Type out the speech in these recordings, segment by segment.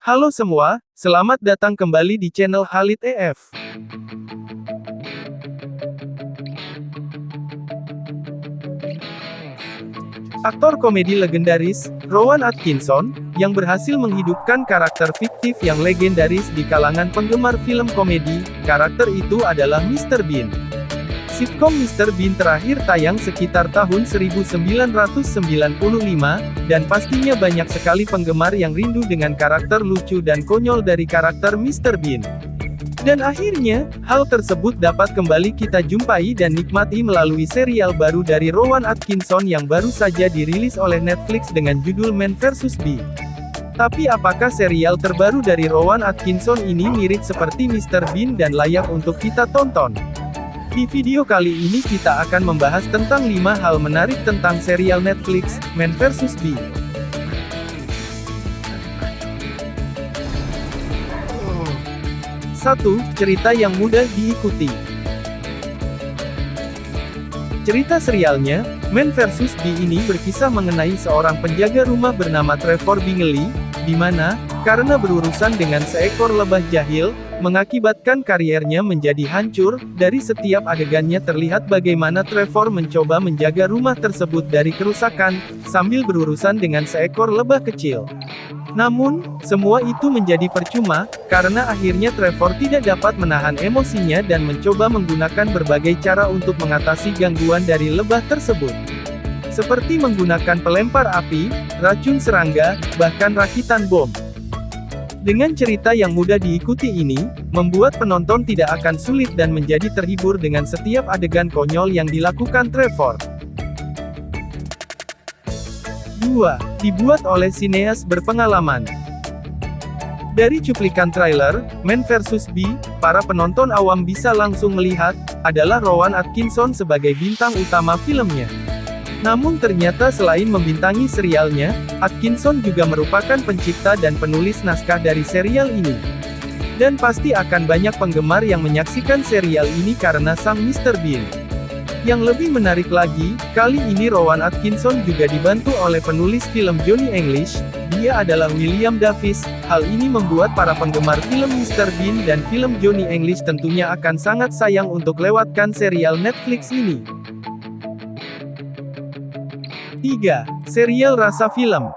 Halo semua, selamat datang kembali di channel Khalid EF. Aktor komedi legendaris, Rowan Atkinson, yang berhasil menghidupkan karakter fiktif yang legendaris di kalangan penggemar film komedi, karakter itu adalah Mr. Bean. Sitkom Mr. Bean terakhir tayang sekitar tahun 1995, dan pastinya banyak sekali penggemar yang rindu dengan karakter lucu dan konyol dari karakter Mr. Bean. Dan akhirnya, hal tersebut dapat kembali kita jumpai dan nikmati melalui serial baru dari Rowan Atkinson yang baru saja dirilis oleh Netflix dengan judul Man vs. Bee. Tapi apakah serial terbaru dari Rowan Atkinson ini mirip seperti Mr. Bean dan layak untuk kita tonton? Di video kali ini kita akan membahas tentang 5 hal menarik tentang serial Netflix, Man vs. Bee. 1. Cerita yang mudah diikuti. Cerita serialnya, Man vs. Bee ini berkisah mengenai seorang penjaga rumah bernama Trevor Bingley, di mana, karena berurusan dengan seekor lebah jahil, mengakibatkan kariernya menjadi hancur. Dari setiap adegannya terlihat bagaimana Trevor mencoba menjaga rumah tersebut dari kerusakan, sambil berurusan dengan seekor lebah kecil. Namun, semua itu menjadi percuma, karena akhirnya Trevor tidak dapat menahan emosinya dan mencoba menggunakan berbagai cara untuk mengatasi gangguan dari lebah tersebut. Seperti menggunakan pelempar api, racun serangga, bahkan rakitan bom. Dengan cerita yang mudah diikuti ini, membuat penonton tidak akan sulit dan menjadi terhibur dengan setiap adegan konyol yang dilakukan Trevor. 2. Dibuat oleh sineas berpengalaman. Dari cuplikan trailer, Man vs. Bee, para penonton awam bisa langsung melihat, adalah Rowan Atkinson sebagai bintang utama filmnya. Namun ternyata selain membintangi serialnya, Atkinson juga merupakan pencipta dan penulis naskah dari serial ini. Dan pasti akan banyak penggemar yang menyaksikan serial ini karena sang Mr. Bean. Yang lebih menarik lagi, kali ini Rowan Atkinson juga dibantu oleh penulis film Johnny English, dia adalah William Davies. Hal ini membuat para penggemar film Mr. Bean dan film Johnny English tentunya akan sangat sayang untuk lewatkan serial Netflix ini. 3. Serial rasa film.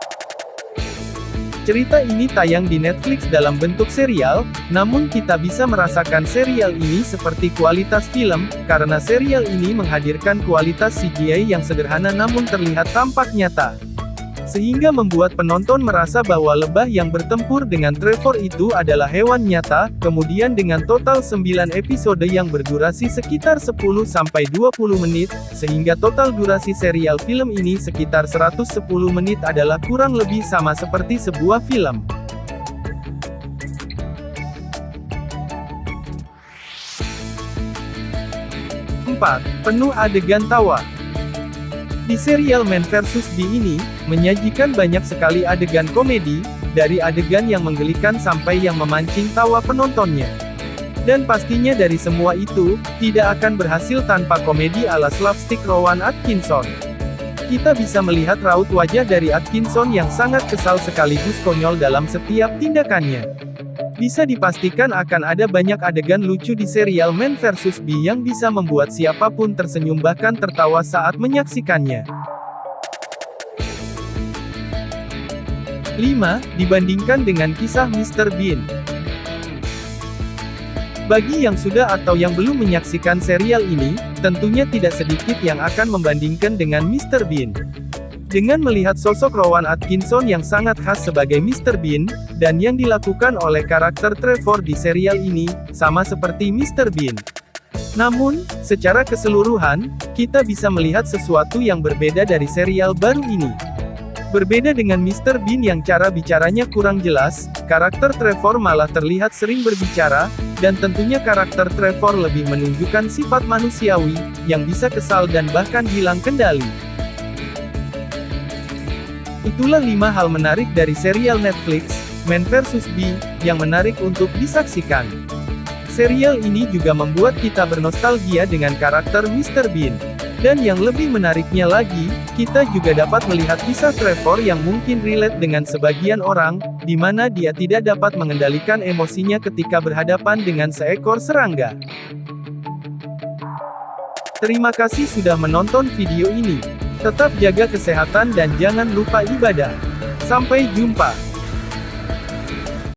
Cerita ini tayang di Netflix dalam bentuk serial, namun kita bisa merasakan serial ini seperti kualitas film, karena serial ini menghadirkan kualitas CGI yang sederhana namun terlihat tampak nyata. Sehingga membuat penonton merasa bahwa lebah yang bertempur dengan Trevor itu adalah hewan nyata. Kemudian dengan total 9 episode yang berdurasi sekitar 10-20 menit, sehingga total durasi serial film ini sekitar 110 menit adalah kurang lebih sama seperti sebuah film. 4. Penuh adegan tawa. Di serial Man vs. Bee ini, menyajikan banyak sekali adegan komedi, dari adegan yang menggelikan sampai yang memancing tawa penontonnya. Dan pastinya dari semua itu, tidak akan berhasil tanpa komedi ala slapstick Rowan Atkinson. Kita bisa melihat raut wajah dari Atkinson yang sangat kesal sekaligus konyol dalam setiap tindakannya. Bisa dipastikan akan ada banyak adegan lucu di serial Man vs. Bee yang bisa membuat siapapun tersenyum bahkan tertawa saat menyaksikannya. 5. Dibandingkan dengan kisah Mr. Bean. Bagi yang sudah atau yang belum menyaksikan serial ini, tentunya tidak sedikit yang akan membandingkan dengan Mr. Bean. Dengan melihat sosok Rowan Atkinson yang sangat khas sebagai Mr. Bean, dan yang dilakukan oleh karakter Trevor di serial ini, sama seperti Mr. Bean. Namun, secara keseluruhan, kita bisa melihat sesuatu yang berbeda dari serial baru ini. Berbeda dengan Mr. Bean yang cara bicaranya kurang jelas, karakter Trevor malah terlihat sering berbicara, dan tentunya karakter Trevor lebih menunjukkan sifat manusiawi, yang bisa kesal dan bahkan hilang kendali. Itulah 5 hal menarik dari serial Netflix, Man vs. Bee, yang menarik untuk disaksikan. Serial ini juga membuat kita bernostalgia dengan karakter Mr. Bean. Dan yang lebih menariknya lagi, kita juga dapat melihat kisah Trevor yang mungkin relate dengan sebagian orang, di mana dia tidak dapat mengendalikan emosinya ketika berhadapan dengan seekor serangga. Terima kasih sudah menonton video ini. Tetap jaga kesehatan dan jangan lupa ibadah. Sampai jumpa.